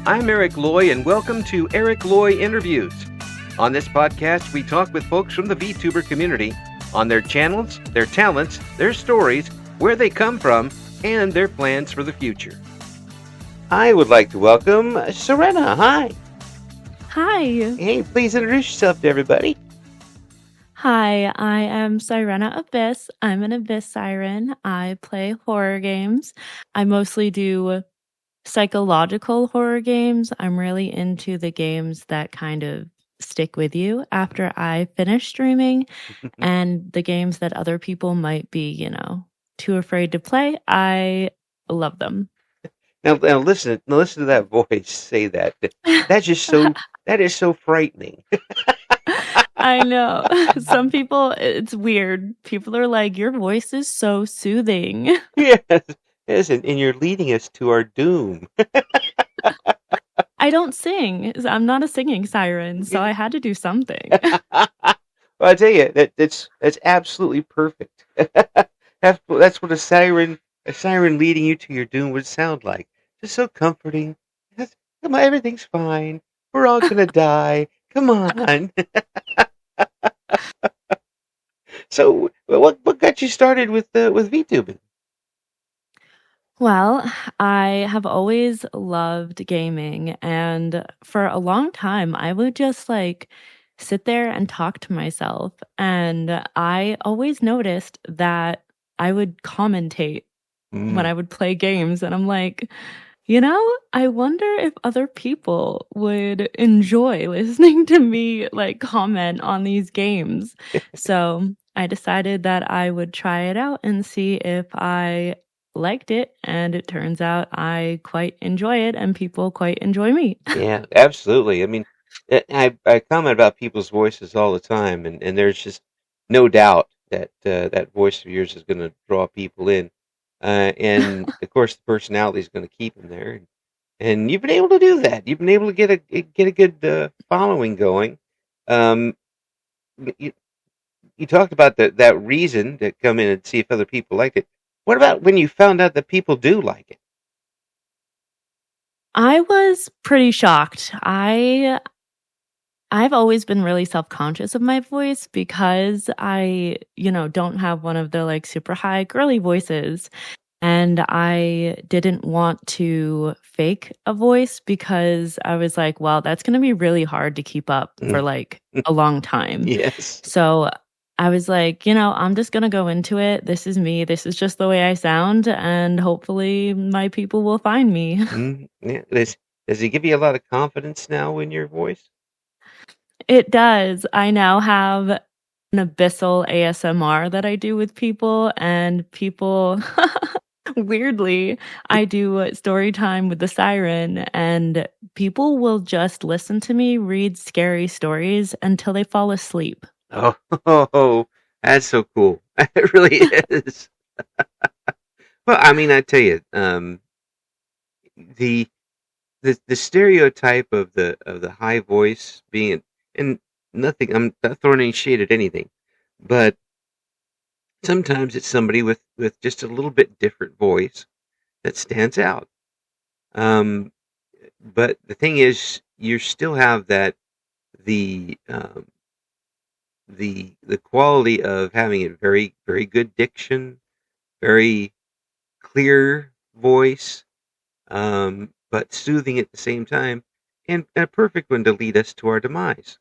I'm Eric Loy, and welcome to Eric Loy Interviews. On this podcast, we talk with folks from the VTuber community on their channels, their talents, their stories, where they come from, and their plans for the future. I would like to welcome Sirenna. Hi. Hi. Hey, please introduce yourself to everybody. Hi, I am Sirenna Abyss. I'm an Abyss Siren. I play horror games. I mostly do psychological horror games. I'm really into the games that kind of stick with you after I finish streaming, and the games that other people might be, too afraid to play. I love them. Now listen to that voice say that. That's just that is so frightening. I know. Some people, it's weird. People are like, your voice is so soothing. Yes, yes, and you're leading us to our doom. I don't sing. I'm not a singing siren, so I had to do something. Well, I tell you that's absolutely perfect. That's what a siren leading you to your doom would sound like. Just so comforting. Come on, everything's fine. We're all gonna die. Come on. So, what got you started with VTubing? Well, I have always loved gaming, and for a long time, I would just sit there and talk to myself. And I always noticed that I would commentate when Mm. I would play games, and I'm like, I wonder if other people would enjoy listening to me comment on these games. So I decided that I would try it out and see if I liked it. And it turns out I quite enjoy it and people quite enjoy me. Yeah, absolutely. I mean, I comment about people's voices all the time, and there's just no doubt that that voice of yours is going to draw people in, and of course the personality is going to keep them there. And you've been able to do that. You've been able to get a good following going. Um, you, you talked about that reason to come in and see if other people liked it. What about when you found out that people do like it? I was pretty shocked. I've always been really self-conscious of my voice because I, don't have one of the super high girly voices. And I didn't want to fake a voice because I was like, well, that's going to be really hard to keep up for a long time. Yes. So I was like, I'm just going to go into it. This is me. This is just the way I sound. And hopefully my people will find me. Yeah. Does it give you a lot of confidence now in your voice? It does. I now have an abyssal ASMR that I do with people, and people weirdly, I do story time with the siren, and people will just listen to me read scary stories until they fall asleep. Oh, that's so cool. It really is. Well, I mean, I tell you, the the stereotype of the high voice being, and nothing. I'm not throwing any shade at anything, but sometimes it's somebody with just a little bit different voice that stands out. Um, but the thing is, you still have that the the quality of having a very good diction, very clear voice, but soothing at the same time, and a perfect one to lead us to our demise.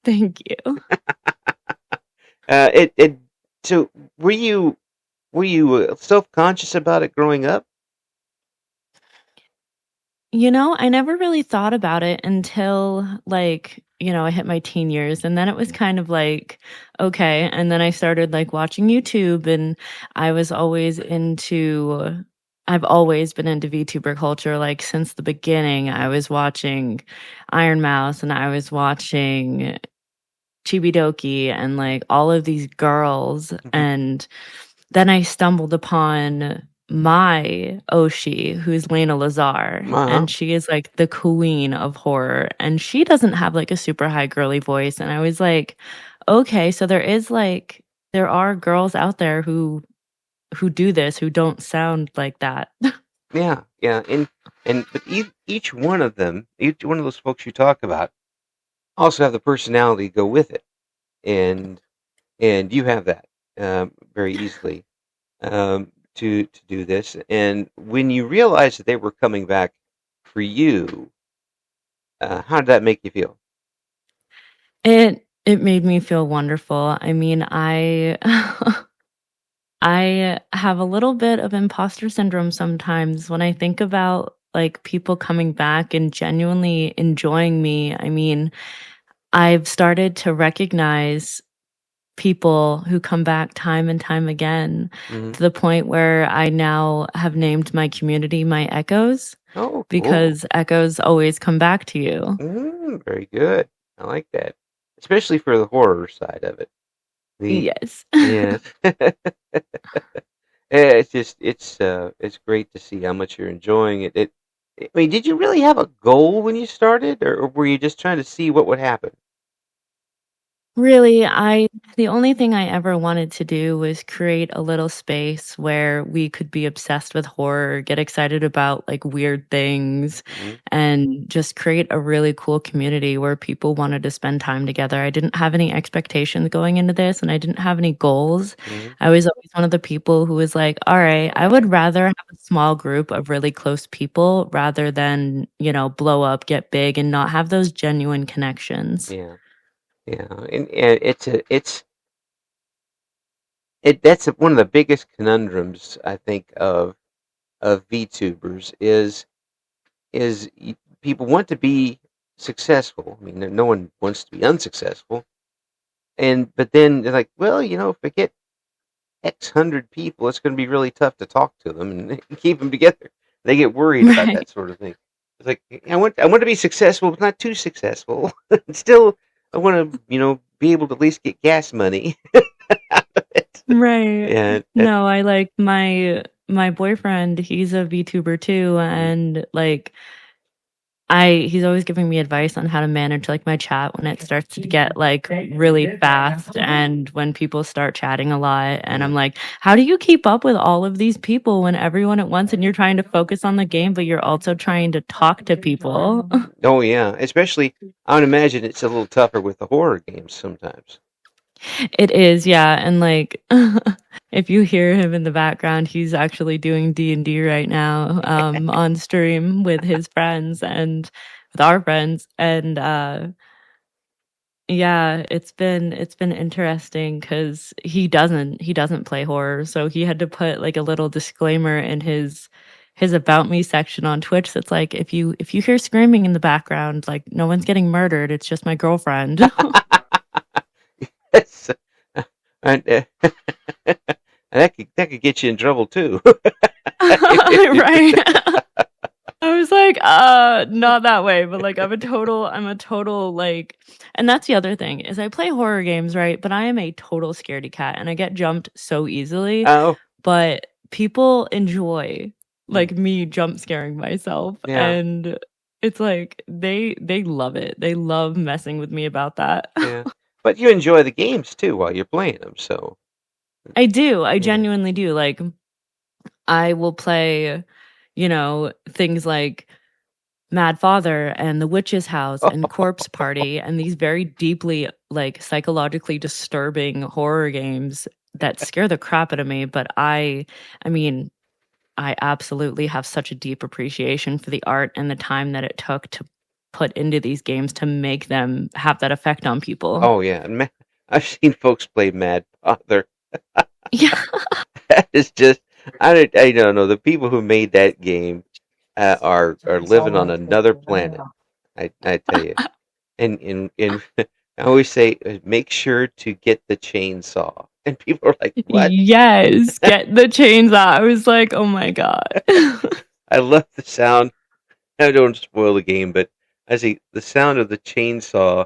Thank you. It. So were you self conscious about it growing up? I never really thought about it until I hit my teen years, and then it was kind of like, okay. And then I started watching YouTube, and I was always into I've always been into VTuber culture since the beginning. I was watching Iron Mouse and I was watching Chibidoki and all of these girls, and then I stumbled upon my Oshi, who's Lena Lazar, Uh-huh. and she is the queen of horror, and she doesn't have a super high girly voice. And I was like, okay, so there are girls out there who do this, who don't sound like that. Yeah, yeah, and but each one of them, each one of those folks you talk about, also have the personality to go with it, and you have that very easily to do this. And when you realized that they were coming back for you, how did that make you feel? It made me feel wonderful. I mean, I I have a little bit of imposter syndrome sometimes when I think about, like, people coming back and genuinely enjoying me. I mean, I've started to recognize people who come back time and time again Hmm. to the point where I now have named my community my echoes Oh, cool. because echoes always come back to you. Very good. I like that, especially for the horror side of it. The Yes. Yes. It's just it's great to see how much you're enjoying it. I mean, did you really have a goal when you started, or were you just trying to see what would happen? Really, I the only thing I ever wanted to do was create a little space where we could be obsessed with horror, get excited about, like, weird things, Hmm. and just create a really cool community where people wanted to spend time together. I didn't have any expectations going into this, and I didn't have any goals. Hmm. I was always one of the people who was like, "Alright, I would rather have a small group of really close people rather than, blow up, get big, and not have those genuine connections." Yeah, yeah, and that's one of the biggest conundrums I think of VTubers people want to be successful. I mean, no one wants to be unsuccessful, and but then they're like, well, if I get X hundred people, it's going to be really tough to talk to them and keep them together. They get worried about Right. that sort of thing. It's like I want to be successful, but not too successful. Still, I want to be able to at least get gas money out of it. Right. And No, I like my boyfriend, he's a VTuber too, mm, and, like, he's always giving me advice on how to manage, like, my chat when it starts to get, like, really fast and when people start chatting a lot, and I'm mm. like, "How do you keep up with all of these people when everyone at once and you're trying to focus on the game, but you're also trying to talk to people?" Oh yeah, especially I would imagine it's a little tougher with the horror games sometimes. It is, yeah, and, like, if you hear him in the background, he's actually doing D&D right now, on stream with his friends and with our friends, and, yeah, it's been interesting because he doesn't play horror, so he had to put, like, a little disclaimer in his About Me section on Twitch that's like, "If you hear screaming in the background, like, no one's getting murdered, it's just my girlfriend." Yes. And that could get you in trouble too. Right? I was like, not that way, but, like, I'm a total, like and that's the other thing, is I play horror games, right, but I am a total scaredy cat, and I get jumped so easily, Oh, but people enjoy, mm, like, me jump scaring myself, yeah, and it's like, they love it. They love messing with me about that. yeah. But you enjoy the games too while you're playing them, so I do, I yeah. genuinely do, like, I will play, things like Mad Father and The Witch's House and Corpse Party and these very deeply, like, psychologically disturbing horror games that scare the crap out of me, but I mean, I absolutely have such a deep appreciation for the art and the time that it took to put into these games to make them have that effect on people. Oh yeah, and I've seen folks play Mad Father. Yeah. That is just I don't know. The people who made that game are living on another planet. I tell you. And I always say, make sure to get the chainsaw. And people are like, what? Yes, get the chains out. I was like, "Oh my god." I love the sound. I don't spoil the game, but I say the sound of the chainsaw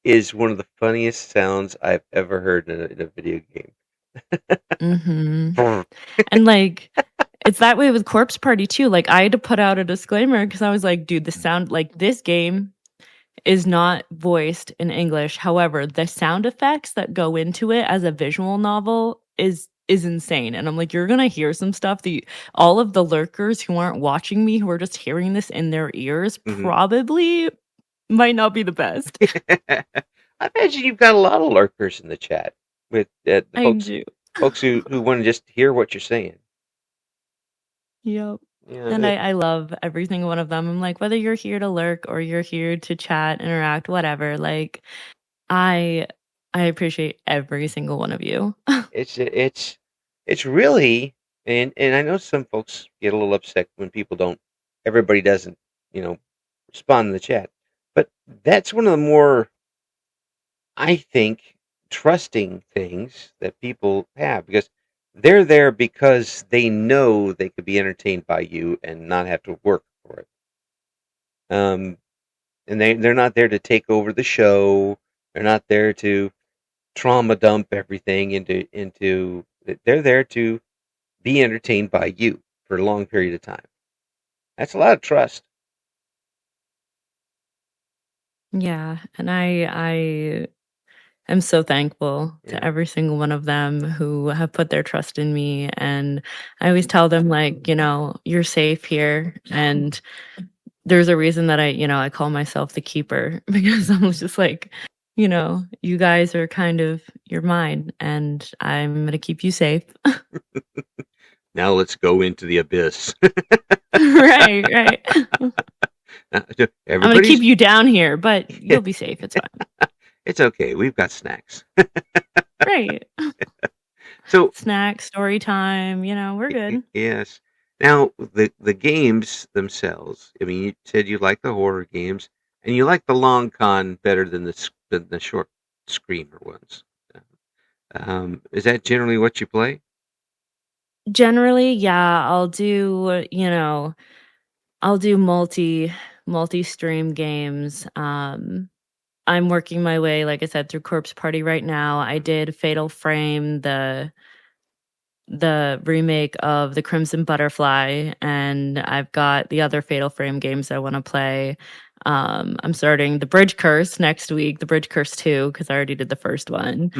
is one of the funniest sounds I've ever heard in a video game. Mhm. And, like, it's that way with Corpse Party too, like, I had to put out a disclaimer because I was like, "Dude, the sound like, this game is not voiced in English, however, the sound effects that go into it as a visual novel is is insane. And I'm like, you're gonna hear some stuff that all of the lurkers who aren't watching me, who are just hearing this in their ears, Hmm. probably might not be the best. I imagine you've got a lot of lurkers in the chat with the I do. folks who want to just hear what you're saying. Yep. Yeah, And I love every single one of them. I'm like, whether you're here to lurk or you're here to chat, interact, whatever, like I I appreciate every single one of you. it's really, and I know some folks get a little upset when people don't, everybody doesn't, you know, respond in the chat, but that's one of the more, I think, trusting things that people have, because they're there because they know they could be entertained by you and not have to work for it. Um, and they're not there to take over the show. They're not there to trauma dump everything into. They're there to be entertained by you for a long period of time. That's a lot of trust. Yeah, and I am so thankful to Yeah. every single one of them who have put their trust in me, and I always tell them, like, "You're safe here," and there's a reason that I call myself the keeper because I'm just like, "You guys are kind of you're mine, and I'm gonna keep you safe." Now let's go into the abyss. Right, right. I'm gonna keep Everybody's. you down here, but you'll be safe, it's fine. It's okay. We've got snacks. Right. So Snack, story time, we're good. yes. Now the games themselves. I mean, you said you like the horror games, and you like the long con better than the short screamer ones. Is that generally what you play? Generally, yeah, I'll do multi-stream games. I'm working my way, like I said, through Corpse Party right now. I did Fatal Frame, the remake of The Crimson Butterfly, and I've got the other Fatal Frame games I wanna play. I'm starting The Bridge Curse next week, The Bridge Curse 2, because I already did the first one,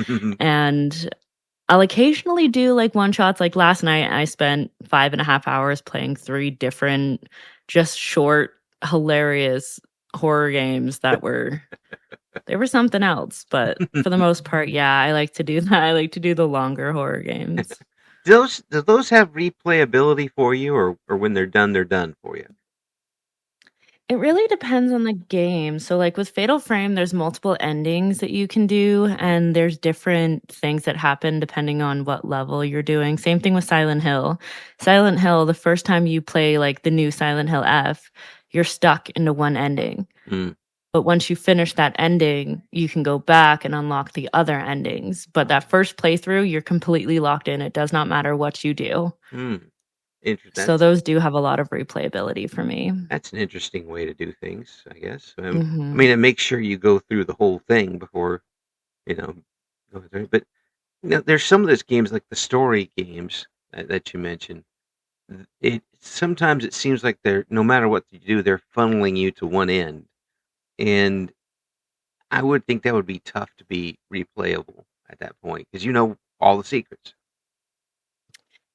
and I'll occasionally do, like, one-shots. Like, last night, I spent 5.5 hours playing 3 different, just short, hilarious horror games that were they were something else, but for the most part, yeah, I like to do that. I like to do the longer horror games. Do those have replayability for you, or when they're done for you? It really depends on the game. So, like, with Fatal Frame, there's multiple endings that you can do, and there's different things that happen depending on what level you're doing. Same thing with Silent Hill. Silent Hill, the first time you play, like, the new Silent Hill F, you're stuck into one ending. Mm, But once you finish that ending, you can go back and unlock the other endings. But that first playthrough, you're completely locked in. It does not matter what you do. mm. Interesting. So those do have a lot of replayability for me. That's an interesting way to do things, I guess. I Mhm. mean, it makes sure you go through the whole thing before, you know, go through. But there's some of those games, like the story games that you mentioned. It sometimes it seems like they're, no matter what you do, they're funneling you to one end, and I would think that would be tough to be replayable at that point because you know all the secrets.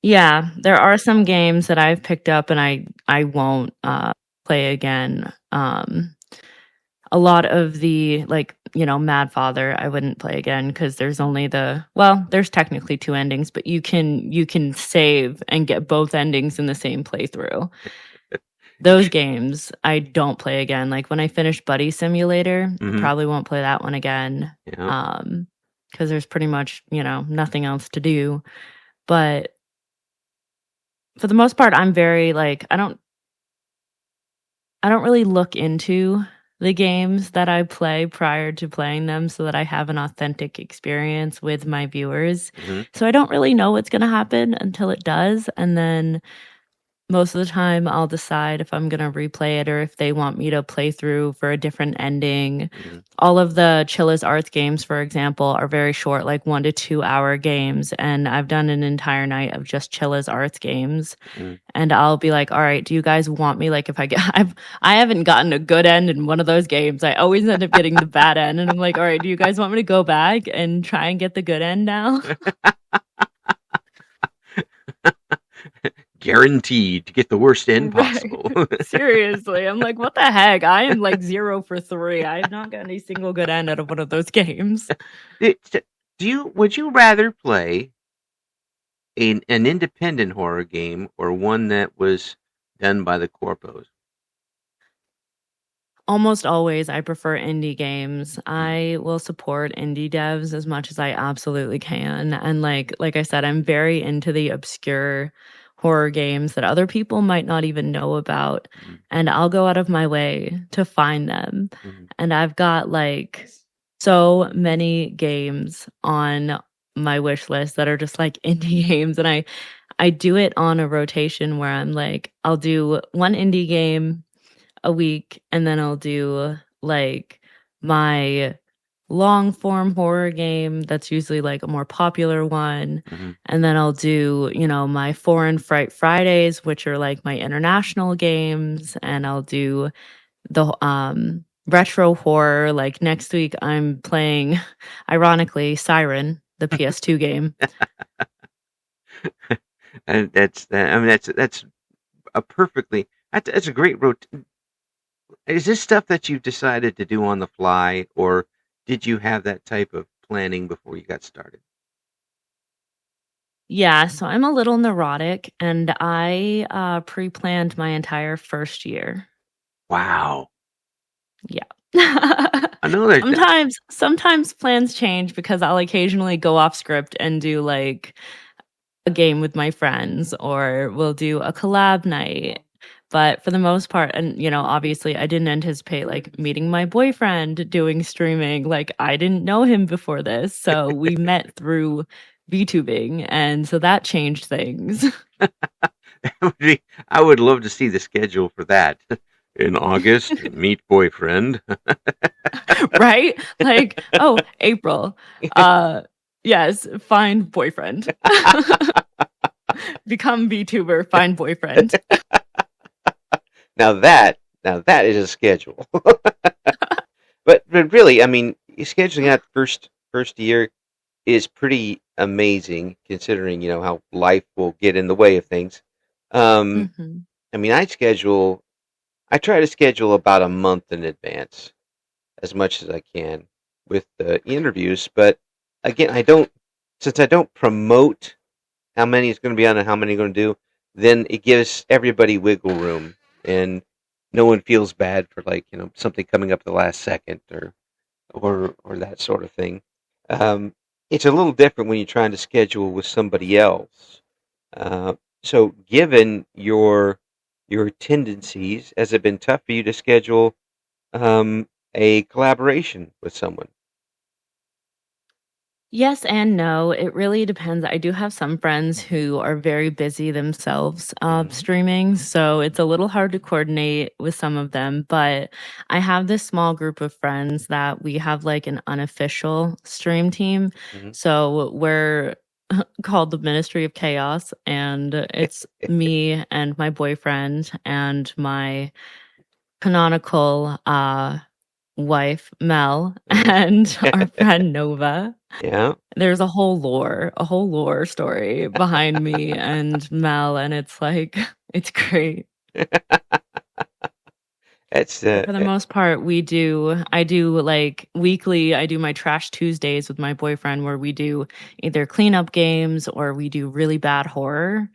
Yeah, there are some games that I've picked up and I won't, play again. A lot of the, like, Mad Father, I wouldn't play again because there's only there's technically 2 endings, but you can save and get both endings in the same playthrough. Those games, I don't play again. Like, when I finish Buddy Simulator, I Hmm. probably won't play that one again, Yeah. because there's pretty much, nothing else to do. But for the most part, I'm very, like, I don't really look into the games that I play prior to playing them so that I have an authentic experience with my viewers. Hmm. So I don't really know what's gonna happen until it does, and then most of the time, I'll decide if I'm gonna replay it or if they want me to play through for a different ending. Hmm. All of the Chilla's Arts games, for example, are very short, like 1 to 2 hour games, and I've done an entire night of just Chilla's Arts games, Hmm. and I'll be like, "Alright, do you guys want me," like, if I haven't gotten a good end in one of those games, I always end up getting the bad end, and I'm like, "Alright, do you guys want me to go back and try and get the good end now?" guaranteed to get the worst end Right. possible. Seriously, I'm like, what the heck? I am like 0 for 3. I have not gotten a single good end out of one of those games. Would you rather play an independent horror game or one that was done by the corpos? Almost always, I prefer indie games. Mm, I will support indie devs as much as I absolutely can, and, like I said, I'm very into the obscure horror games that other people might not even know about, mm, and I'll go out of my way to find them, mm, and I've got, like, so many games on my wish list that are just, like, indie games, and I do it on a rotation where I'm like, I'll do 1 indie game a week, and then I'll do, like, my long form horror game that's usually, like, a more popular one, mhm. and then I'll do, my Foreign Fright Fridays, which are, like, my international games, and I'll do the, retro horror, like, next week, I'm playing, ironically, Siren, the PS2 game. And I mean, that's a perfectly. That's a great Is this stuff that you decided to do on the fly, or did you have that type of planning before you got started? Yeah, so I'm a little neurotic, and I, pre-planned my entire first year. Wow. Yeah. I know there's that. Sometimes plans change because I'll occasionally go off script and do, like, a game with my friends, or we'll do a collab night. But for the most part, and, obviously, I didn't anticipate, like, meeting my boyfriend doing streaming, like, I didn't know him before this, so we met through VTubing, and so that changed things. I would love to see the schedule for that. In August, meet boyfriend. Right? Like, "Oh, April. Uh, yes, find boyfriend. Become VTuber, find boyfriend." Now that is a schedule. But really, I mean, scheduling out first year is pretty amazing considering how life will get in the way of things. Um, Mhm. I mean, I try to schedule about a month in advance as much as I can with the interviews. But again, since I don't promote how many is going to be on and how many are going to do, then it gives everybody wiggle room, and no one feels bad for like something coming up at the last second or that sort of thing. Um, it's a little different when you're trying to schedule with somebody else. Uh, so, given your tendencies, has it been tough for you to schedule a collaboration with someone? Yes and no. It really depends. I do have some friends who are very busy themselves, Hmm. streaming, so it's a little hard to coordinate with some of them. But I have this small group of friends that we have like an unofficial stream team. Hmm. So we're called the Ministry of Chaos, and it's me and my boyfriend and my canonical wife, Mel, Hmm. and our friend Nova. Yeah, There's a whole lore story behind me and Mel, and it's like it's great. that's But for the most part, I do like weekly, I do my Trash Tuesdays with my boyfriend where we do either cleanup games or we do really bad horror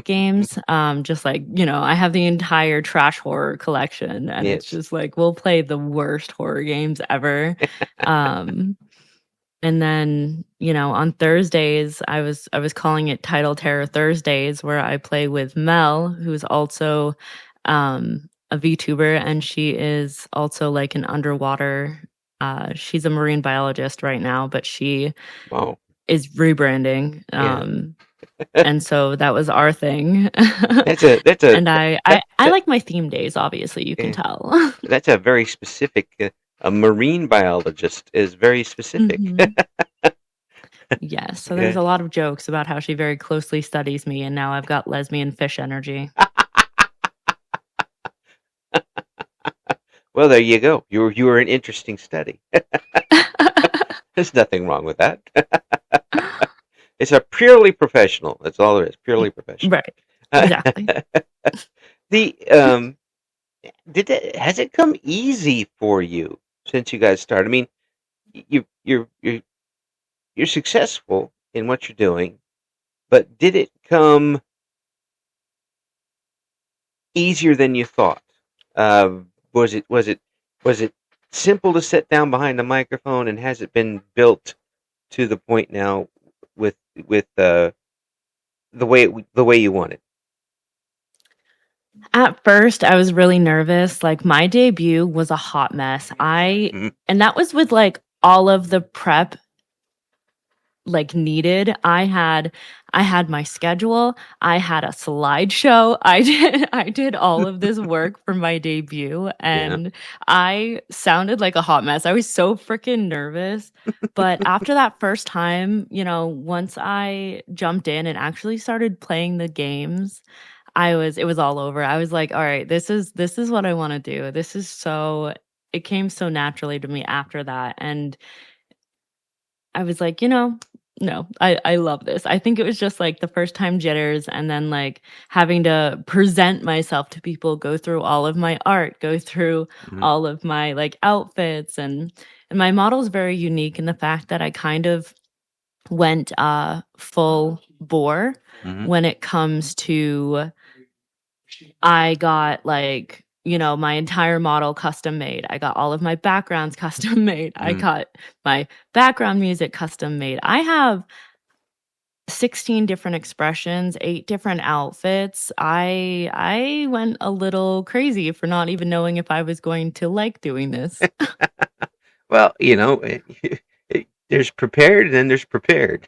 games. Just like, I have the entire trash horror collection, and it's yes. just like we'll play the worst horror games ever. Um, And then, on Thursdays, I was calling it Title Terror Thursdays, where I play with Mel, who's also a VTuber, and she is also like an underwater. She's a marine biologist right now, but she Wow. is rebranding. Yeah. And so that was our thing. That's a And I that, like my theme days, obviously, you can yeah, tell. that's a very specific. A marine biologist is very specific. Hmm. Yes, so there's Yeah. a lot of jokes about how she very closely studies me, and now I've got lesbian fish energy. Well, there you go. You were an interesting study. There's nothing wrong with that. It's a purely professional. That's all there is. Purely professional. Right. Exactly. The has it come easy for you since you guys started? I mean, you're successful in what you're doing, but did it come easier than you thought? Uh, was it simple to sit down behind a microphone, and has it been built to the point now with with the way you want it? At first, I was really nervous. Like my debut was a hot mess. Mhm, And that was with like all of the prep like needed. I had my schedule, I had a slideshow. I did all of this work for my debut yeah. and I sounded like a hot mess. I was so freaking nervous. But after that first time, once I jumped in and actually started playing the games, it was all over. I was like, all right, this is what I want to do. It came so naturally to me after that. And I was like, no, I love this. I think it was just like the first time jitters and then like having to present myself to people, go through all of my art, go through Mhm, all of my like outfits and my model is very unique in the fact that I kind of went full bore mhm, when it comes to I got like, my entire model custom made. I got all of my backgrounds custom made. I mhm. got my background music custom made. I have 16 different expressions, 8 different outfits. I went a little crazy for not even knowing if I was going to like doing this. Well, there's prepared and then there's prepared.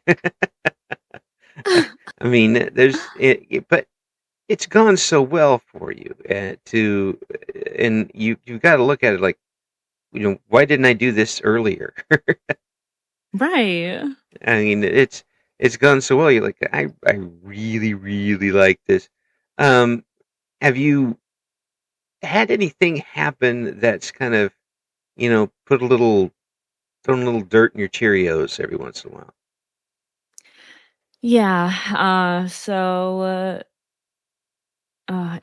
I mean, but it's gone so well for you and you've got to look at it like, why didn't I do this earlier? Right. I mean, it's gone so well. You're like, I really, really like this. Um, have you had anything happen that's kind of, put a little, thrown a little dirt in your Cheerios every once in a while? Yeah.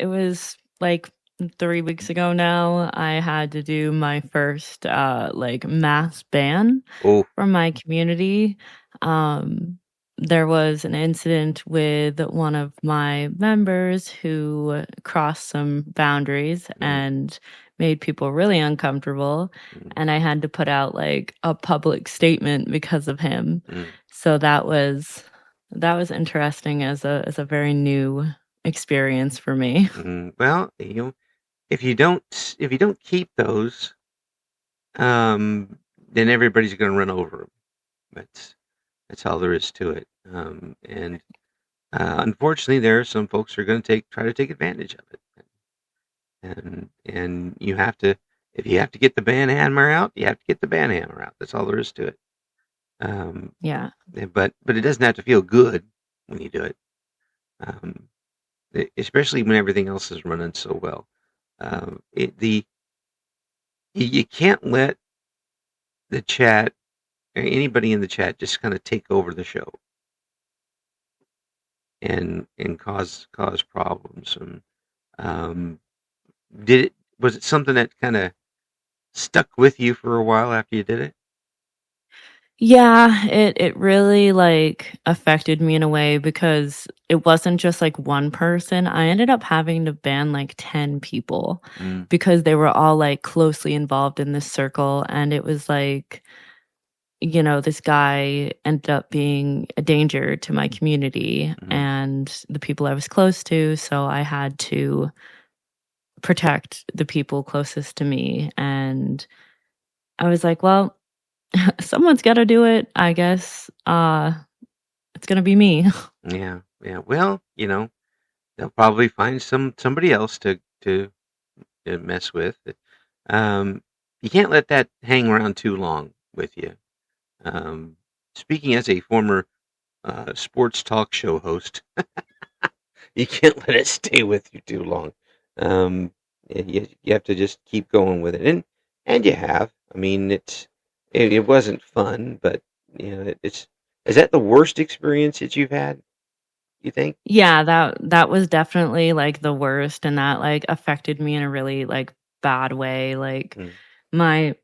It was like 3 weeks ago now. I had to do my first like mass ban Oh, from my community. Um, there was an incident with one of my members who crossed some boundaries mm, and made people really uncomfortable. mm, And I had to put out like a public statement because of him. mm, So that was interesting as a very new experience for me. well, if you don't keep those, then everybody's going to run over them. That's all there is to it. And unfortunately, there are some folks who are going to try to take advantage of it. And you have to, if you have to get the ban hammer out, you have to get the ban hammer out. That's all there is to it. Um, Yeah. but it doesn't have to feel good when you do it. Um, Especially when everything else is running so well. You can't let the chat or anybody in the chat just kind of take over the show and cause problems. And um, did it was it something that kind of stuck with you for a while after you did it? Yeah, it really like affected me in a way because it wasn't just like one person. I ended up having to ban like 10 people Mm, because they were all like closely involved in this circle and it was like, this guy ended up being a danger to my community mm, and the people I was close to, so I had to protect the people closest to me and I was like, well, someone's got to do it, I guess. It's gonna be me. yeah, yeah. Well, they'll probably find somebody else to mess with. Um, you can't let that hang around too long with you. Um, Speaking as a former sports talk show host, you can't let it stay with you too long. You have to just keep going with it, and you have. I mean, it wasn't fun, but it's is that the worst experience that you've had? You think? Yeah, that was definitely, like, the worst, and that, like, affected me in a really, like, bad way, like, Mm, my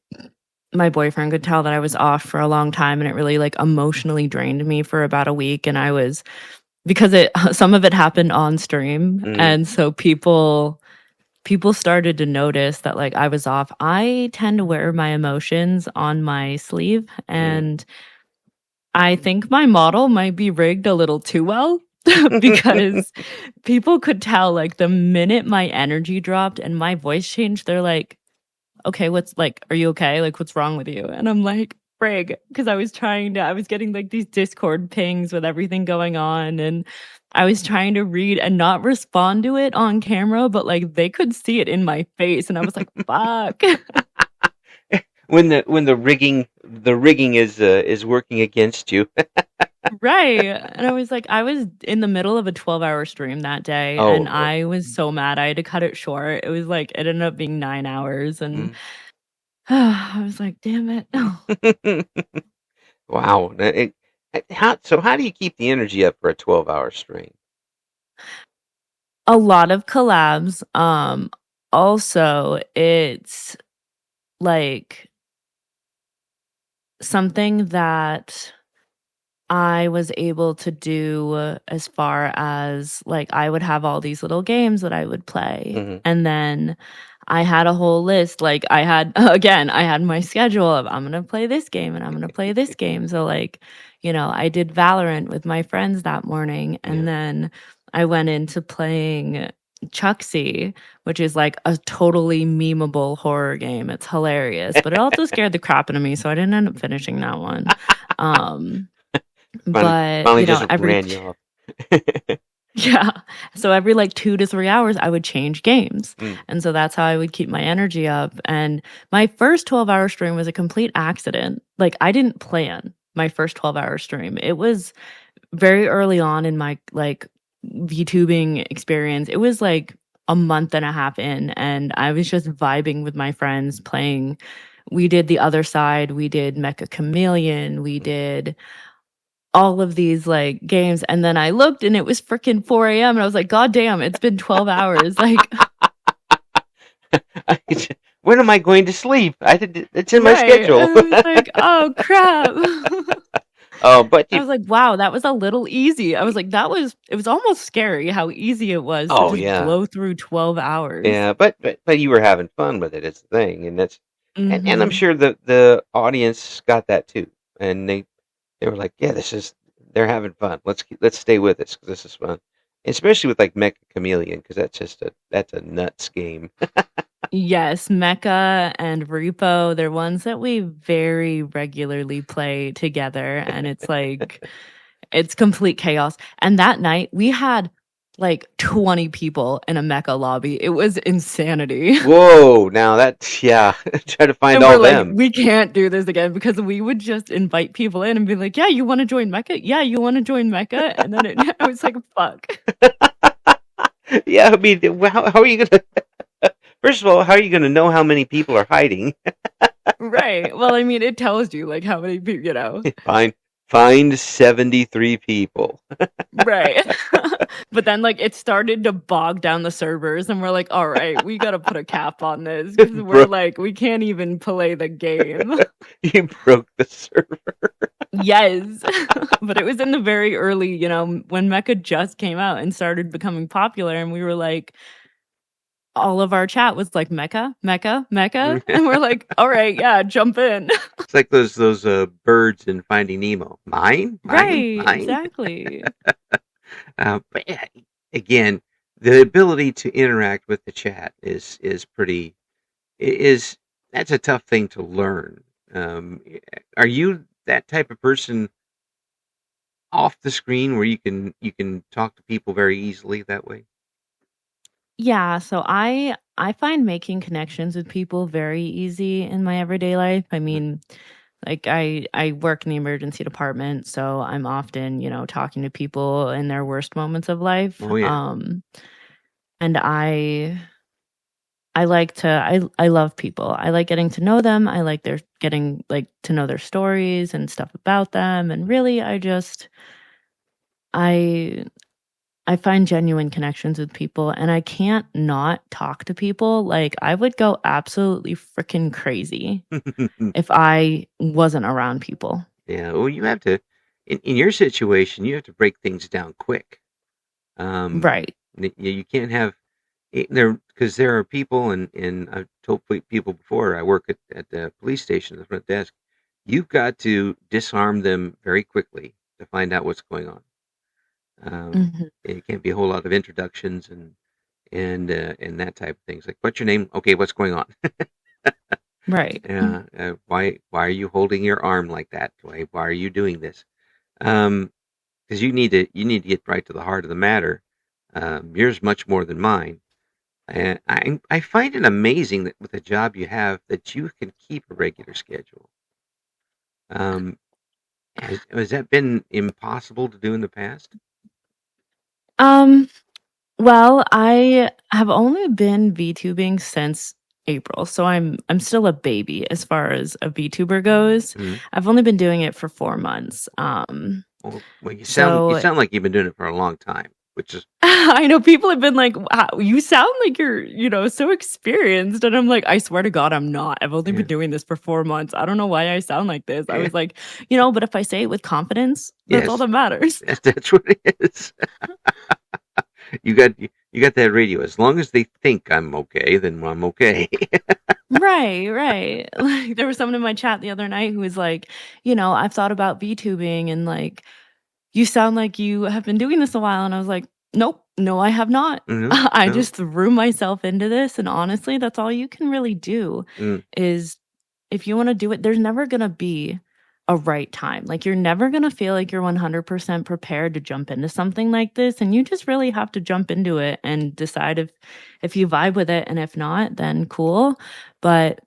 my boyfriend could tell that I was off for a long time, and it really, like, emotionally drained me for about a week, and I was because it some of it happened on stream, mm, and so people started to notice that, like, I was off. I tend to wear my emotions on my sleeve, mm. and I think my model might be rigged a little too well because people could tell, like, the minute my energy dropped and my voice changed, they're like, "Okay, what's like, are you okay? Like, what's wrong with you?" And I'm like, "Frig," because I was getting, like, these Discord pings with everything going on, and I was trying to read and not respond to it on camera, but, like, they could see it in my face, and I was like, "Fuck." When the rigging is working against you. Right, and I was in the middle of a 12-hour stream that day, Oh and Lord. I was so mad, I had to cut it short. It was like it ended up being 9 hours, and Mm. I was like, "Damn it." Wow. How do you keep the energy up for a 12-hour stream? A lot of collabs, also, it's, like, something that I was able to do as far as, like, I would have all these little games that I would play, Hmm. and then I had a whole list, like, I had again, I had my schedule of, "I'm gonna play this game, and I'm gonna play this game," so, like, I did Valorant with my friends that morning, and Yeah. then I went into playing Chucksy, which is, like, a totally memeable horror game, it's hilarious, but it also scared the crap out of me, so I didn't end up finishing that one, um Finally, but, finally just every ran t you off. yeah. So every, like, 2 to 3 hours, I would change games, Mm, and so that's how I would keep my energy up, and my first 12-hour stream was a complete accident. Like, I didn't plan my first 12-hour stream. It was very early on in my, like, VTubing experience. It was, like, a month and a half in, and I was just vibing with my friends playing. We did The Other Side, we did Mecha Chameleon, we mm. did all of these, like, games, and then I looked and it was freaking 4 AM, and I was like, "God damn, it's been 12 hours." Like When am I going to sleep? It's in my right, and schedule. I was like, "Oh, crap." Oh, but I you. was like, "Wow, that was a little easy." I was like, it was almost scary how easy it was to Oh just yeah, blow through 12 hours. yeah. But you were having fun with it. It's the thing, and and I'm Mhm. sure the audience got that too, and they were like, yeah, they're having fun. Let's stay with this because this is fun, especially with like Mecha Chameleon because that's a nuts game. Yes, Mecha and Repo, they're ones that we very regularly play together, and it's complete chaos, and that night, we had, like, 20 people in a Mecha lobby. It was insanity. Whoa! Now that yeah, try to find And we're all like, them. "We can't do this again," because we would just invite people in and be like, "Yeah, you wanna join Mecha? Yeah, you wanna join Mecha?" And then I was like, "Fuck." Yeah, I mean, how are you gonna? First of all, how are you gonna know how many people are hiding? Right. Well, I mean, it tells you, like, how many people. Find find 73 people. Right. But then, like, it started to bog down the servers, and we're like, "Alright, we gotta put a cap on this because 'cause we're Bro, like, we can't even play the game." you broke the server. Yes. But it was in the very early, when Mecha just came out and started becoming popular, and we were like all of our chat was like, "Mecha, Mecha, Mecha," and we're like, "Alright, yeah, jump in." It's like those birds in Finding Nemo. Mine, mine, Right, mine. exactly. But yeah, again, the ability to interact with the chat is pretty is that's a tough thing to learn. Um, are you that type of person off the screen where you can talk to people very easily that way? Yeah, so I find making connections with people very easy in my everyday life. I Mhm. mean, like, I work in the emergency department, so I'm often, talking to people in their worst moments of life, Oh yeah. and I like to I love people. I like getting to know them. I like their getting, like, to know their stories and stuff about them, and really, I I find genuine connections with people, and I can't not talk to people. Like, I would go absolutely freaking crazy if I wasn't around people. Yeah, well, you have to, in your situation, you have to break things down quick. Right. You can't have there because there are people, and I've told people before. I work at the police station at the front desk. You've got to disarm them very quickly to find out what's going on. Mhm. It can't be a whole lot of introductions and that type of things. Like, what's your name? Okay, what's going on? Right. Why are you holding your arm like that? Why are you doing this? Because you need to get right to the heart of the matter. Yours much more than mine. And I find it amazing that with the job you have that you can keep a regular schedule. Um, has that been impossible to do in the past? Um, well, I have only been VTubing since April, so I'm still a baby as far as a VTuber goes. Mm-hmm. I've only been doing it for 4 months. Well, you So sound like you've been doing it for a long time, which is I know people have been like, "Wow, you sound like you're so experienced." And I'm like, "I swear to God, I'm not. I've only yeah, been doing this for 4 months. I don't know why I sound like this." I yeah, was like, but if I say it with confidence, that's all yes, that matters. that's what it is. You got that radio. As long as they think I'm okay, then I'm okay. Right, right. Like there was someone in my chat the other night who was like, "I've thought about VTubing and like you sound like you have been doing this a while." And I was like, "Nope, no, I have not. Mm-hmm. I No. just threw myself into this. And honestly, that's all you can really do Mm, is if you want to do it, there's never going to be a right time. Like, you're never going to feel like you're 100% prepared to jump into something like this. And you just really have to jump into it and decide if you vibe with it. And if not, then cool. But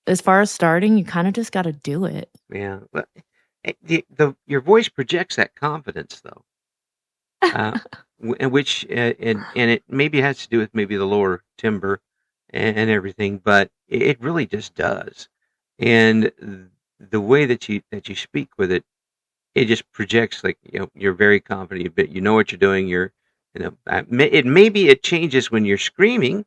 as far as starting, you kind of just got to do it. yeah. But your voice projects that confidence, though. Uh, and it maybe has to do with maybe the lower timbre and everything, but it really just does. And the way that you speak with it, it just projects like you're very confident, but you know what you're doing. Maybe it changes when you're screaming.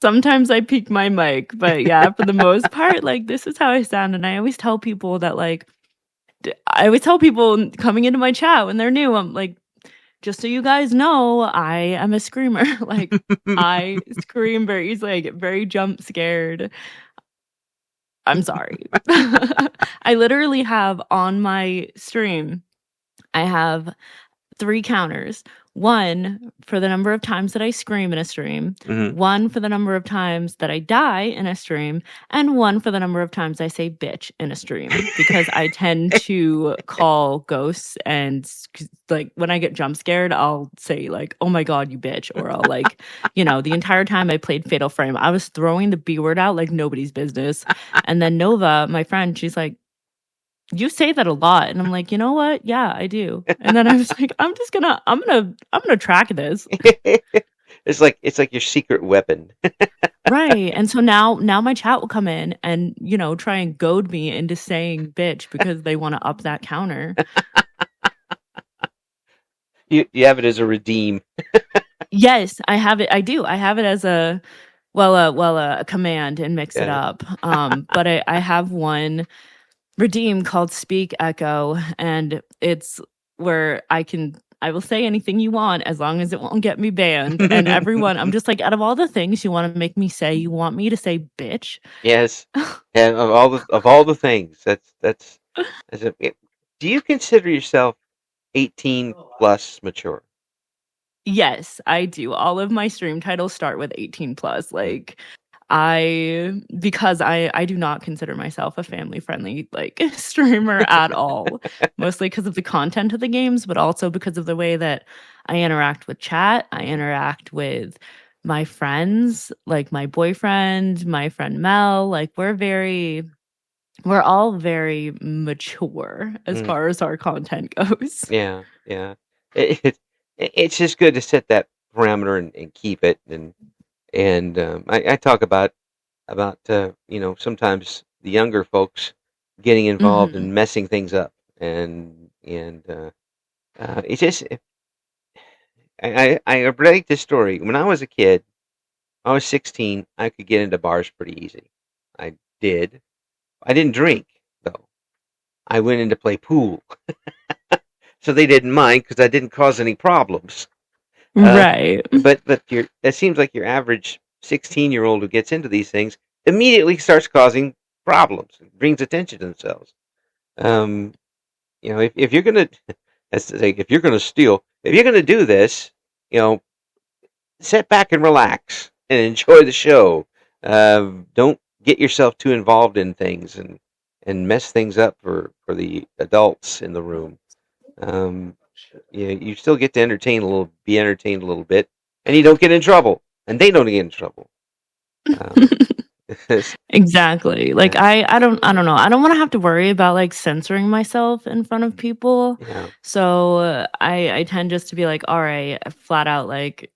Sometimes I peak my mic, but yeah, for the most part, like this is how I sound. And I always tell people that I always tell people coming into my chat when they're new, I'm like, just so you guys know, I am a screamer. Like I scream very easily. I get very jump scared. I'm sorry. I literally have on my stream, I have 3 counters. 1 for the number of times that I scream in a stream, Hmm. 1 for the number of times that I die in a stream, and 1 for the number of times I say bitch in a stream because I tend to call ghosts and like when I get jump scared, I'll say like, "Oh my god, you bitch," or I'll like, the entire time I played Fatal Frame, I was throwing the B word out like nobody's business. And then Nova, my friend, she's like, "You say that a lot." And I'm like, "You know what? Yeah, I do." And then I was like, I'm gonna track this." It's like your secret weapon. Right. And so now my chat will come in and, try and goad me into saying bitch because they want to up that counter. You have it as a redeem. Yes, I have it. I do. I have it as a command and mix it Yeah. up. But I have one redeem called Speak Echo, and it's where I will say anything you want as long as it won't get me banned. And everyone, I'm just like, out of all the things you want to make me say, you want me to say bitch? Yes, and of all the things, do you consider yourself 18 plus mature? Yes, I do. All of my stream titles start with 18 plus. Mm. Like because I do not consider myself a family friendly like streamer at all. Mostly because of the content of the games, but also because of the way that I interact with chat, I interact with my friends, like my boyfriend, my friend Mel, like we're all very mature as Mm. far as our content goes. Yeah, yeah. It's just good to set that parameter and keep it. And I talk about sometimes the younger folks getting involved Mhm. and messing thand It's just I relate this story. When I was a kid, I was 16. I could get into bars pretty easy. I did. I didn't drink though. I went in to play pool, so they didn't mind because I didn't cause any problems. Uh, Right. but it seems like your average 16-year-old who gets into these things immediately starts causing problems, brings attention to themselves. Um, if you're gonna, that's to say, if you're gonna steal, if you're gonna do this, you know, sit back and relax and enjoy the show. Don't get yourself too involved in things and mess things up for the adults in the room. Um, you still get to be entertained a little bit, and you don't get in trouble, and they don't get in trouble. Um, Exactly. Like yeah, I don't know. I don't want to have to worry about like censoring myself in front of people. yeah, So I tend just to be like, all right, flat out like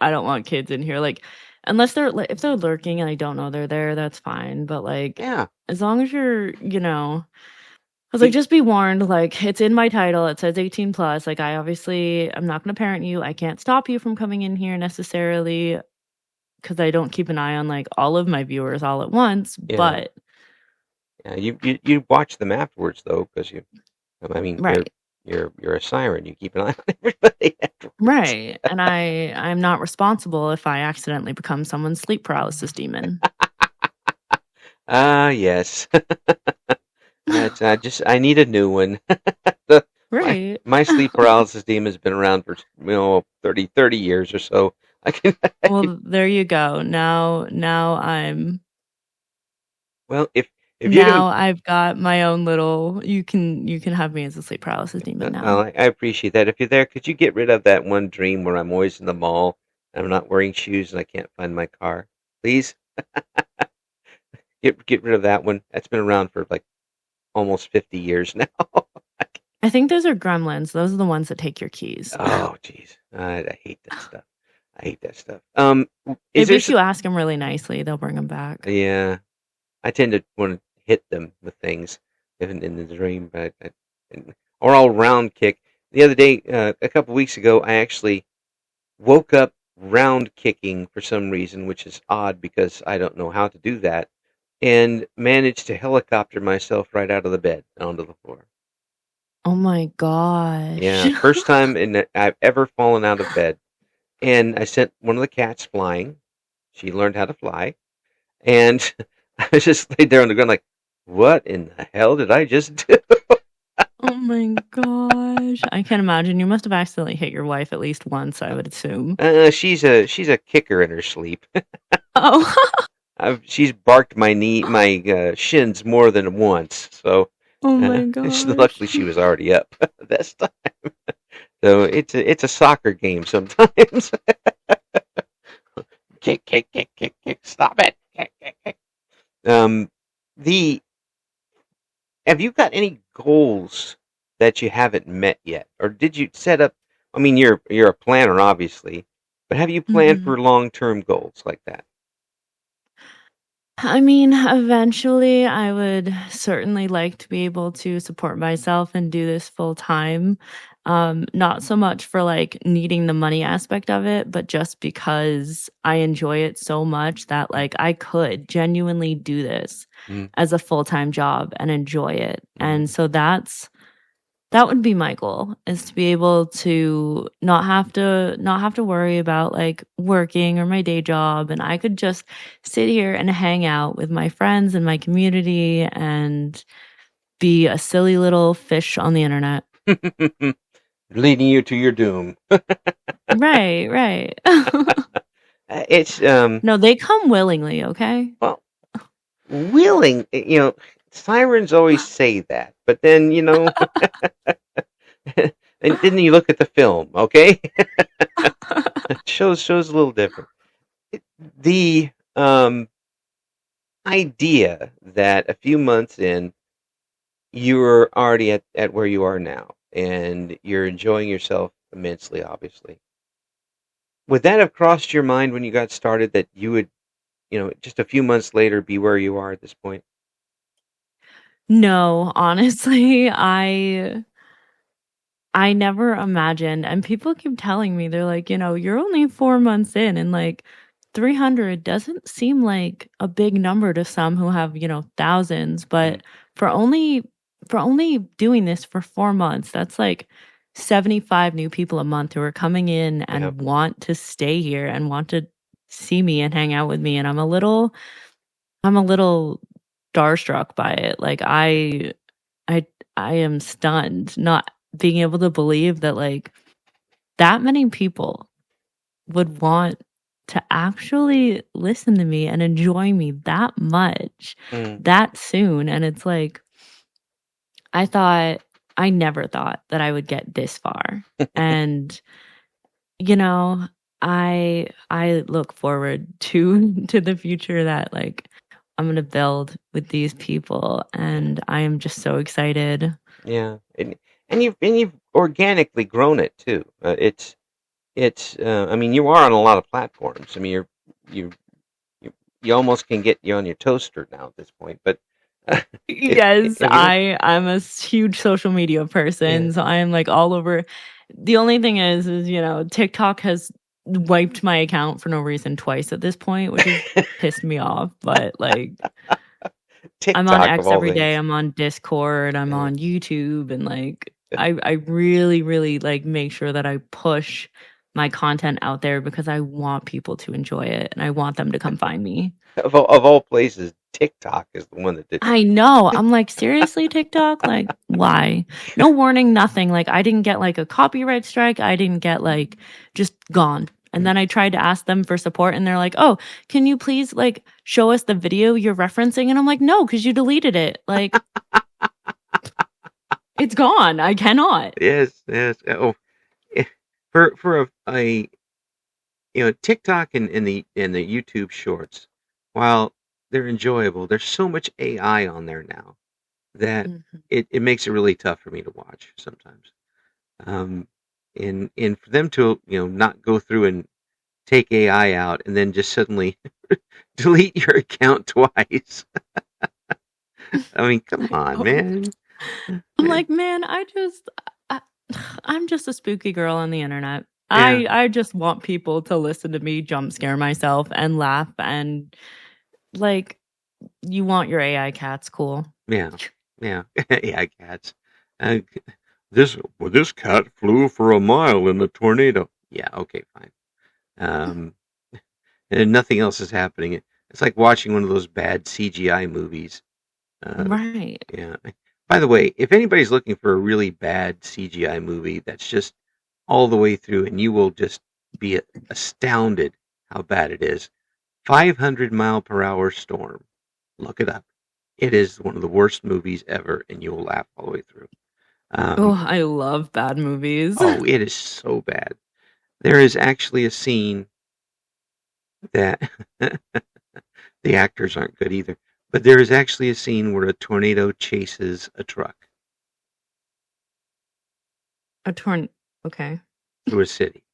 I don't want kids in here. Like unless they're like if they're lurking and I don't know they're there, that's fine. But like yeah. as long as you're, I was like, Keep, just be warned, like it's in my title. It says 18 plus. Like I obviously I'm not gonna parent you. I can't stop you from coming in here necessarily because I don't keep an eye on like all of my viewers all at once. yeah, But yeah. You watch them afterwards though, because I mean, right. you're a siren. You keep an eye on everybody afterwards. Right. And I'm not responsible if I accidentally become someone's sleep paralysis demon. Ah, yes. I need a new one. the, my Right. my sleep paralysis demon has been around for 30 years or so. I can Well, there you go. well if you're gonna Now I've got my own little you can have me as a sleep paralysis demon now. I appreciate that. If you're there, could you get rid of that one dream where I'm always in the mall and I'm not wearing shoes and I can't find my car? Please get rid of that one. That's been around for like almost 50 years now. I think those are gremlins. Those are the ones that take your keys. Oh, jeez. I hate that stuff. I hate that stuff. Is Maybe there? if you ask them really nicely, they'll bring them back. Yeah, I tend to want to hit them with things even in the dream, or I'll round kick. The other day, a couple weeks ago, I actually woke up round kicking for some reason, which is odd because I don't know how to do that, and managed to helicopter myself right out of the bed onto the floor. Oh my gosh. Yeah, first time I've ever fallen out of bed. And I sent one of the cats flying. She learned how to fly. And I was just laid there on the ground like, what in the hell did I just do? Oh my gosh. I can't imagine. You must have accidentally hit your wife at least once, I would assume. She's a kicker in her sleep. Oh. She's barked my shins more than once. So Oh my gosh. luckily she was already up this time. So it's a soccer game sometimes. Kick, kick, kick, kick, kick. Stop it. Kick, kick, kick. Um, the Have you got any goals that you haven't met yet, or did you set up? I mean, you're a planner, obviously, but have you planned Mhm. for long-term goals like that? I mean, eventually, I would certainly like to be able to support myself and do this full time. Not so much for like needing the money aspect of it, but just because I enjoy it so much that like I could genuinely do this Mm, as a full time job and enjoy it. mm, And so that would be my goal is to be able to not have to worry about like working or my day job, and I could just sit here and hang out with my friends and my community and be a silly little fish on the internet. mm. Leading you to your doom. Right, right. It's No, they come willingly, okay? well, willing. Sirens always say that, but then and then you look at the film. Okay, shows a little different. The idea that a few months in you're already at where you are now and you're enjoying yourself immensely, obviously. Would that have crossed your mind when you got started that you would, just a few months later be where you are at this point? No, honestly, I I never imagined, and people keep telling me, they're like, "You're only 4 months in," and, 300 doesn't seem like a big number to some who have, thousands, Mm, but for only for only doing this for 4 months, that's, 75 new people a month who are coming in yeah. and want to stay here and want to see me and hang out with me, and I'm a little starstruck by it, I I am stunned, not being able to believe that, that many people would want to actually listen to me and enjoy me that much, Mm, that soon, and it's like, I thought I never thought that I would get this far, and, you know, I look forward to to the future that, I'm gonna build with these people, yeah. and I am just so excited. Yeah. And you've organically grown it too. It's I mean, you are on a lot of platforms. I mean, you you you almost can get you on your toaster now at this point, but Yes, have you ever? I'm a huge social media Yeah. person, so I'm, all over. The only thing is, TikTok has wiped my account for no reason twice at this point, which has pissed me off, but, I'm on TikTok of X all every day, things. I'm on Discord, I'm Yeah. on YouTube, and, I really, really, make sure that I push my content out there because I want people to enjoy it, and I want them to come find me. Of all places, TikTok is the one that did. I know. I'm like, "Seriously, TikTok? Why?" No warning, nothing. I didn't get, a copyright strike. I didn't get, just gone. And then I tried to ask them for support, and they're like, "Oh, can you please, show us the video you're referencing?" And I'm like, "No, because you deleted it. It's gone. I cannot." Yes, yes. Oh, eh, for a TikTok and the YouTube Shorts, while they're enjoyable, there's so much AI on there now that Mhm. it makes it really tough for me to watch sometimes. Um, and for them to not go through and take AI out and then just suddenly delete your account twice. I mean, come I on, know. man. I'm Eh, like, "Man, I I'm just a spooky girl on the internet. Yeah, I just want people to listen to me jump scare myself and laugh and, like, you want your AI cats, cool." yeah, yeah, yeah. Cats. Uh, this cat flew for a mile in the tornado. Yeah, okay, fine. Um, and nothing else is happening. It's like watching one of those bad CGI movies. Uh, Right. yeah. By the way, if anybody's looking for a really bad CGI movie that's just all the way through, and you will just be astounded how bad it is. 500-mile-per-hour storm. Look it up. It is one of the worst movies ever, and you will laugh all the way through. Oh, Um, I love bad movies. oh, it is so bad. There is actually a scene that the actors aren't good either, but there is actually a scene where a tornado chases a truck A torn Okay. through a city,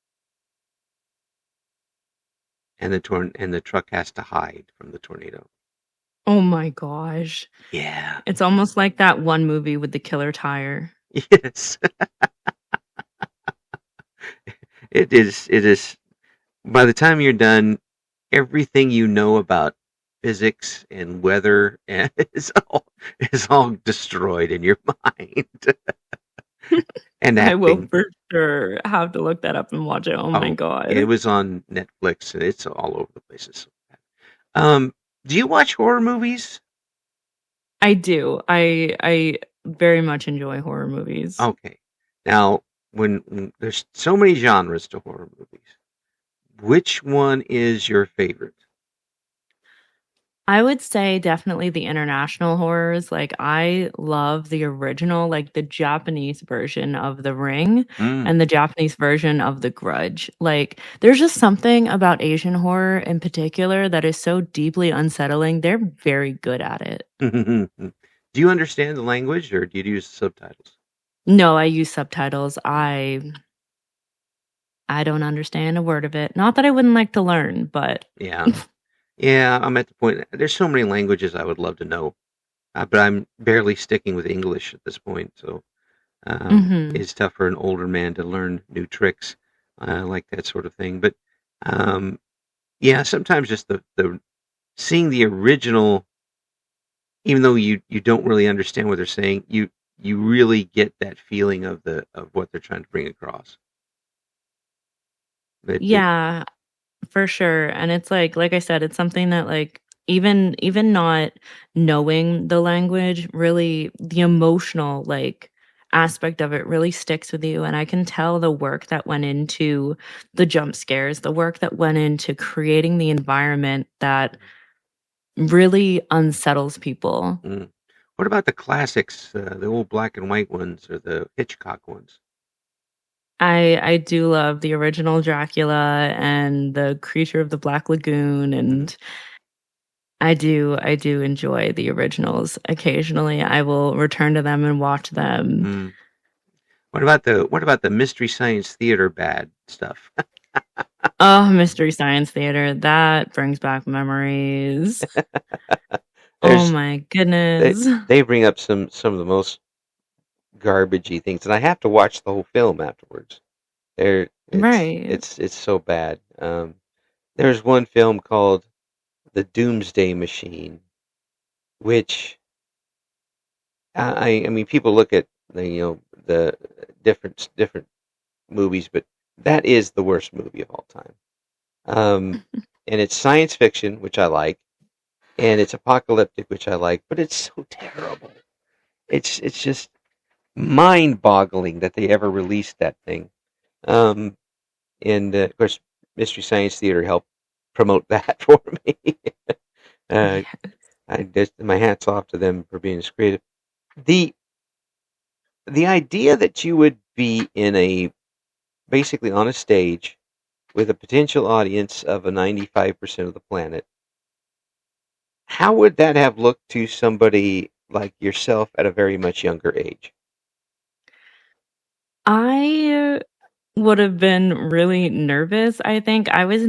and the truck has to hide from the tornado. Oh my gosh. Yeah. It's almost like that one movie with the killer tire. Yes. It is. It is. By the time you're done, everything you know about physics and weather is all destroyed in your mind. And I will acting. for sure have to look that up and watch it. Oh my Oh, it god. was on Netflix and it's all over the place. It's so bad. Do you watch horror movies? I do. I very much enjoy horror movies. Okay. Now, when there's so many genres to horror movies, which one is your favorite? I would say definitely the international horrors. I love the original, the Japanese version of The Ring Mm. and the Japanese version of The Grudge. There's just something about Asian horror in particular that is so deeply unsettling. They're very good at it. Do you understand the language or do you use subtitles? No, I use subtitles. I don't understand a word of it. Not that I wouldn't like to learn, but Yeah. Yeah, I'm at the point. There's so many languages I would love to know, but I'm barely sticking with English at this point. So, Mhm. It's tough for an older man to learn new tricks, like that sort of thing. But um, yeah, sometimes just the seeing the original, even though you don't really understand what they're saying, you really get that feeling of the of what they're trying to bring across. It Yeah, for sure, and it's like I said, it's something that, like, even not knowing the language, really the emotional, like, aspect of it really sticks with you, and I can tell the work that went into the jump scares, the work that went into creating the environment that really unsettles people. mm. What about the classics, the old black and white ones or the Hitchcock ones? I do love the original Dracula and the Creature of the Black Lagoon, Hmm. and I do enjoy the originals. Occasionally, I will return to them and watch them. Mm. What about the Mystery Science Theater bad stuff? Oh, Mystery Science Theater, that brings back memories. Oh There's my they goodness. they bring up some of the most garbagey things, and I have to watch the whole film afterwards. There, Right. it's so bad. There's one film called The Doomsday Machine, which I mean, people look at the different movies, but that is the worst movie of all time. Um, and it's science fiction, which I like, and it's apocalyptic, which I like, but it's so terrible. It's just mind-boggling that they ever released that thing. Um, and of course, Mystery Science Theater helped promote that for me. uh, Yeah. I just my hats off to them for being as creative. The the idea that you would be in a basically on a stage with a potential audience of a 95% of the planet, how would that have looked to somebody like yourself at a very much younger age? I would have been really nervous, I think. I was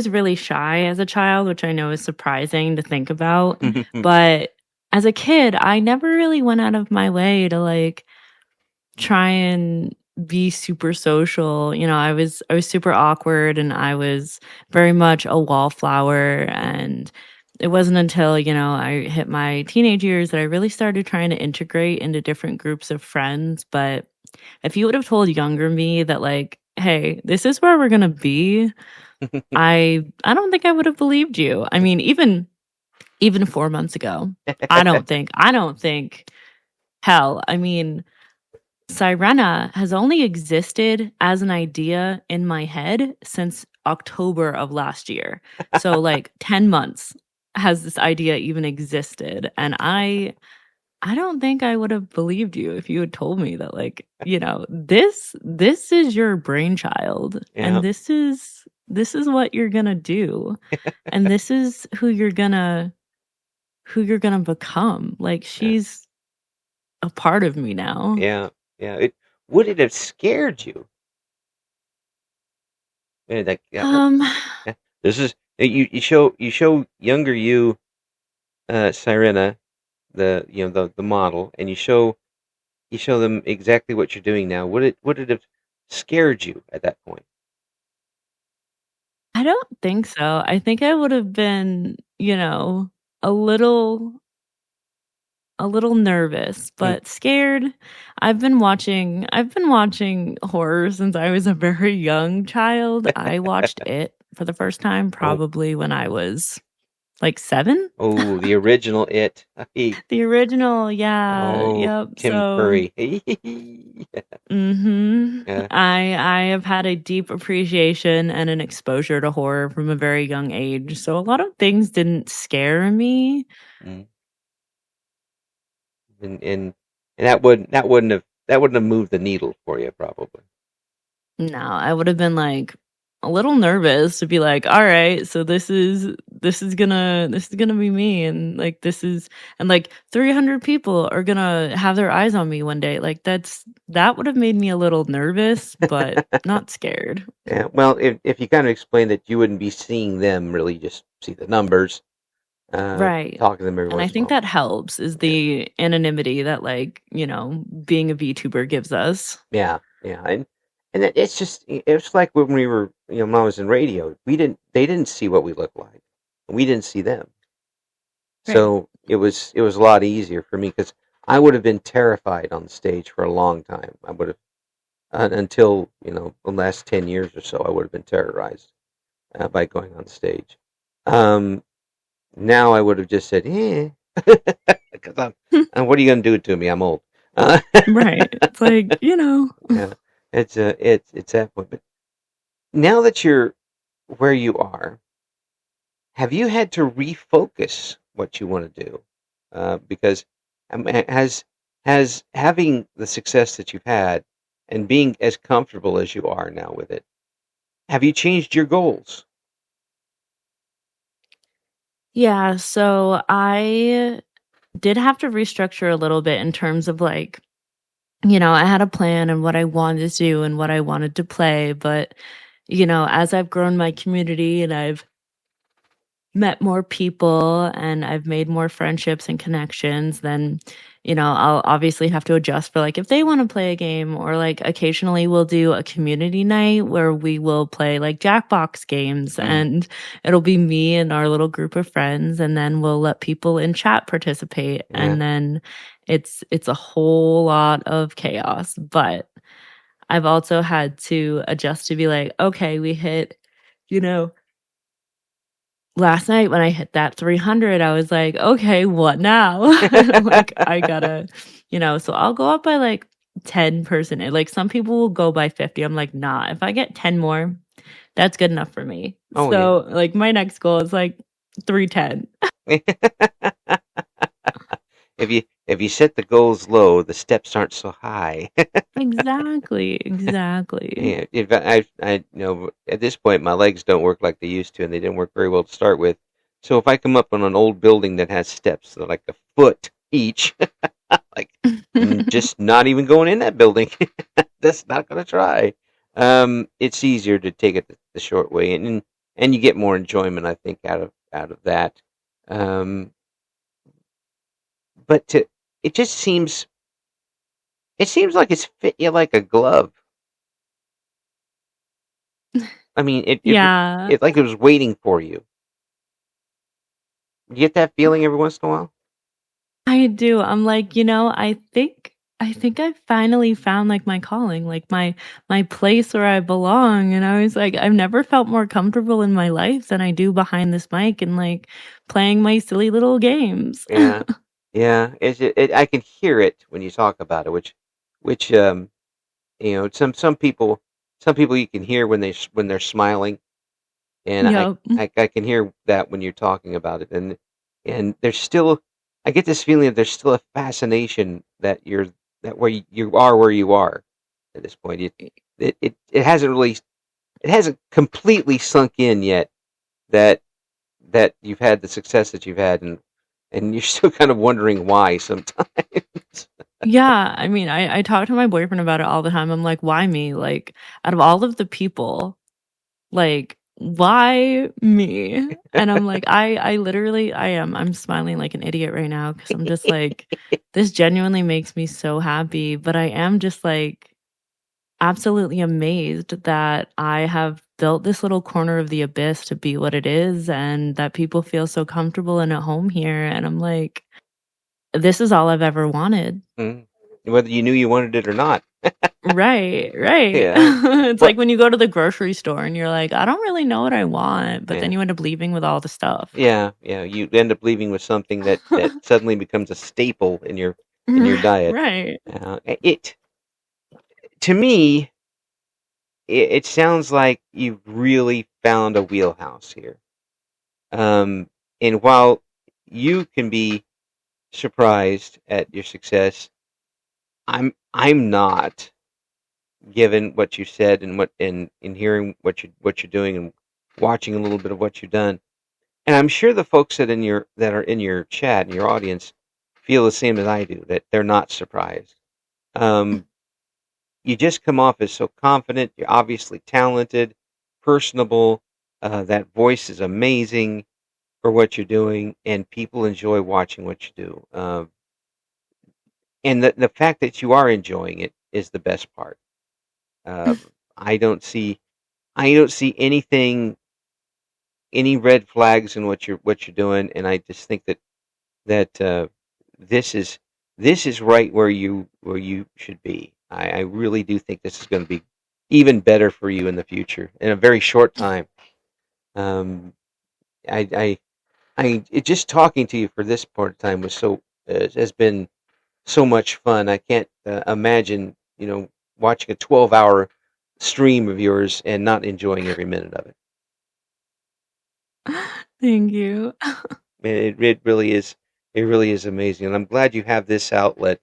really shy as a child, which I know is surprising to think about, but as a kid, I never really went out of my way to, like, try and be super social. You know, I was super awkward and I was very much a wallflower, and it wasn't until, I hit my teenage years that I really started trying to integrate into different groups of friends. But if you would have told younger me that, like, "Hey, this is where we're gonna be," I don't think I would have believed you. I mean, even 4 months ago, I don't think hell, I mean, Sirenna has only existed as an idea in my head since October of last year. So, like, 10 months has this idea even existed, and I don't think I would have believed you if you had told me that, like, this is your brainchild, Yeah, and this is what you're gonna do, and this is who you're gonna become. Like, yeah, she's a part of me now. yeah, yeah. Would it have scared you? Like, yeah, Um, yeah, this is you show younger you, Sirenna, the model, and you show them exactly what you're doing now. Would it have scared you at that point? I don't think so. I think I would have been, a little nervous, Hmm. but scared. I've been watching horror since I was a very young child. I watched It for the first time Oh, probably when I was, like, 7? oh, the original It. The original, yeah, Oh, yep, Tim so Curry. mhm. Yeah. I have had a deep appreciation and an exposure to horror from a very young age, so a lot of things didn't scare me. Mm. And that wouldn't have moved the needle for you probably. No, I would have been, like, a little nervous to be like, "Alright, so this is gonna be me, and, like, and, like, 300 people are gonna have their eyes on me one day." Like, that would have made me a little nervous, but not scared. Yeah. Well, if you kind of explain that you wouldn't be seeing them, really just see the numbers, Right. talking to them every And I once in a think while. that helps is Yeah, the anonymity that, like, being a VTuber gives us. yeah, yeah. And it's just it's like when we were when I was in radio, they didn't see what we looked like, and we didn't see them. Right. So it was a lot easier for me because I would have been terrified on stage for a long time. I would have until the last 10 years or so. I would have been terrorized by going on stage. Um, Now I would have just said, "Eh," because what are you going to do to me? I'm old. Uh, Right. It's like, yeah, it's that point. But now that you're where you are, have you had to refocus what you want to do? Because has having the success that you've had and being as comfortable as you are now with it, have you changed your goals? Yeah, so I did have to restructure a little bit in terms of like, I had a plan and what I wanted to do and what I wanted to play, but as I've grown my community and I've met more people and I've made more friendships and connections, then, I'll obviously have to adjust for like if they want to play a game or like occasionally we'll do a community night where we will play like Jackbox games Mm, and it'll be me and our little group of friends and then we'll let people in chat participate yeah. and then it's a whole lot of chaos, but I've also had to adjust to be like, okay, we hit, you know, last night when I hit that 300, I was like, "Okay, what now?" Like, I gotta so I'll go up by, like, 10%. And, like, some people will go by 50. I'm like, "Nah, if I get 10 more, that's good enough for me." Oh yeah. So, like, my next goal is, like, 310. If you set the goals low, the steps aren't so high. Exactly, exactly. Yeah, in fact, at this point my legs don't work like they used to, and they didn't work very well to start with. So if I come up on an old building that has steps that are like a foot each, like just not even going in that building. That's not gonna try. It's easier to take it the short way, and you get more enjoyment, I think, out of that. Um, but it just seems like it's fit you like a glove. I mean, Yeah, it like it was waiting for you. You get that feeling every once in a while? I do. I'm like, I think I finally found like my calling, like my place where I belong. And I was like, I've never felt more comfortable in my life than I do behind this mic and like playing my silly little games. Yeah, yeah. I can hear it when you talk about it, which some people you can hear when when they're smiling, and I, Yep. I I can hear that when you're talking about it, and there's still I get this feeling that there's still a fascination that where you are where you are at this point. It hasn't completely sunk in yet that you've had the success that you've had, and you're still kind of wondering why sometimes. Yeah. I mean, I talk to my boyfriend about it all the time. I'm like, why me? Like, out of all of the people, like, why me? And I'm like, I literally I'm smiling like an idiot right now because I'm just like, this genuinely makes me so happy. But I am just like absolutely amazed that I have built this little corner of the abyss to be what it is and that people feel so comfortable and at home here. And I'm like, this is all I've ever wanted. Mm. Whether you knew you wanted it or not. Right, right. Yeah. It's Well, like when you go to the grocery store and you're like, I don't really know what I want, but then yeah. you end up leaving with all the stuff. Yeah, yeah. You end up leaving with something that suddenly becomes a staple in your diet. Right. It to me, it sounds like you've really found a wheelhouse here. Um, and while you can be surprised at your success, I'm not, given what you said and in hearing what you're doing and watching a little bit of what you've done. And I'm sure the folks that are in your chat and your audience feel the same as I do, that they're not surprised. Um, you just come off as so confident. You're obviously talented, personable. That voice is amazing. for what you're doing, and people enjoy watching what you do. And the fact that you are enjoying it is the best part. Uh, I don't see I don't see any red flags in what you're doing, and I just think that this is this is right where you should be. I really do think this is going to be even better for you in the future in a very short time. Um, just talking to you for this part of time was has been so much fun. I can't imagine watching a 12-hour stream of yours and not enjoying every minute of it. Thank you. Man, it really is amazing, and I'm glad you have this outlet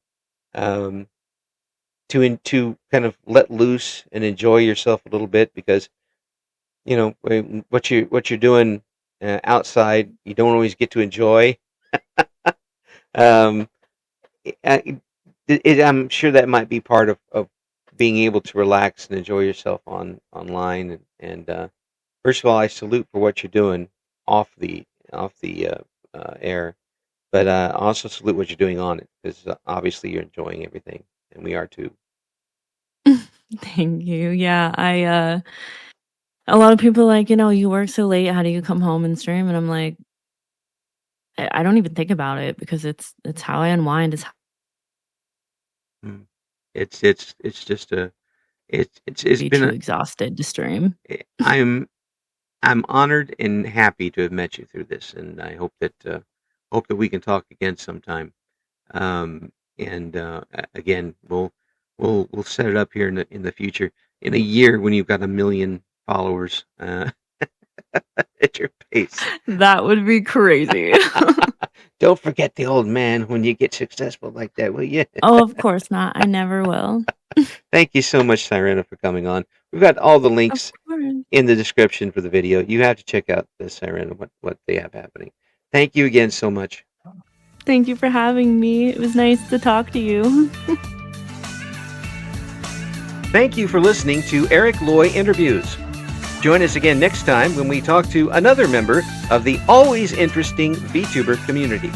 um, to kind of let loose and enjoy yourself a little bit because what you're doing outside you don't always get to enjoy. Um, I, I'm sure that might be part of being able to relax and enjoy yourself online and first of all, I salute for what you're doing off the air, but I also salute what you're doing on it because obviously you're enjoying everything, and we are too. Thank you. Yeah, a lot of people are like, you work so late, how do you come home and stream? And I'm like, I don't even think about it because it's how I unwind. It's Mm. It's just it's be been too exhausted to stream. I'm honored and happy to have met you through this, and I hope that we can talk again sometime. And again, we'll set it up here in the future in a year when you've got 1 million followers at your pace. That would be crazy. Don't forget the old man when you get successful like that, will you? Oh, of course not. I never will. Thank you so much, Sirenna, for coming on. We've got all the Of links course. in the description for the video. You have to check out the Sirenna, what they have happening. Thank you again so much. Thank you for having me. It was nice to talk to you. Thank you for listening to Eric Loy Interviews. Join us again next time when we talk to another member of the always interesting VTuber community.